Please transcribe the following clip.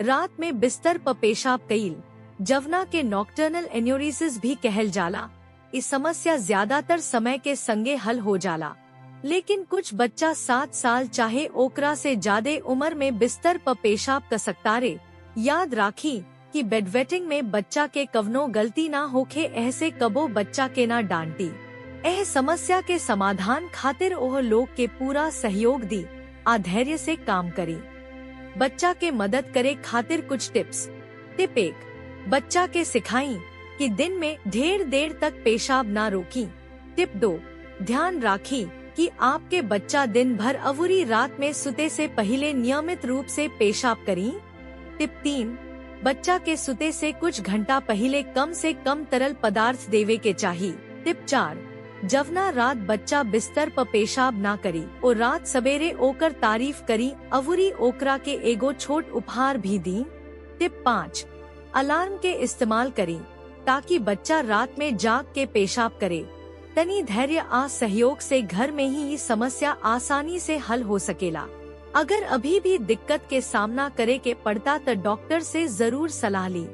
रात में बिस्तर पर पेशाब कईल जवना के नॉक्टर्नल एन्यूरिसिस भी कहल जाला। इस समस्या ज्यादातर समय के संगे हल हो जाला, लेकिन कुछ बच्चा 7 साल चाहे ओकरा से ज्यादा उम्र में बिस्तर पर पेशाब कर सकता रे। याद राखी कि बेडवेटिंग में बच्चा के कवनो गलती ना होखे, ऐसे कबो बच्चा के ना डांटी। एह समस्या के समाधान खातिर ओह लोग के पूरा सहयोग दी आ धैर्य से काम करी। बच्चा के मदद करे खातिर कुछ टिप्स। टिप 1, बच्चा के सिखाई कि दिन में ढेर देर तक पेशाब ना रोकी। टिप 2, ध्यान राखी कि आपके बच्चा दिन भर अवूरी रात में सुते से पहले नियमित रूप से पेशाब करी। टिप 3, बच्चा के सुते से कुछ घंटा पहले कम से कम तरल पदार्थ देवे के चाहिए। टिप 4, जवना रात बच्चा बिस्तर पर पेशाब ना करी और रात सवेरे ओकर तारीफ करी, अवूरी ओकरा के एगो छोट उपहार भी दी। टिप 5, अलार्म के इस्तेमाल करी ताकि बच्चा रात में जाग के पेशाब करे। तनी धैर्य आ सहयोग से घर में ही ये समस्या आसानी से हल हो सकेला। अगर अभी भी दिक्कत के सामना करे के पड़ता तो डॉक्टर से जरूर सलाह ली।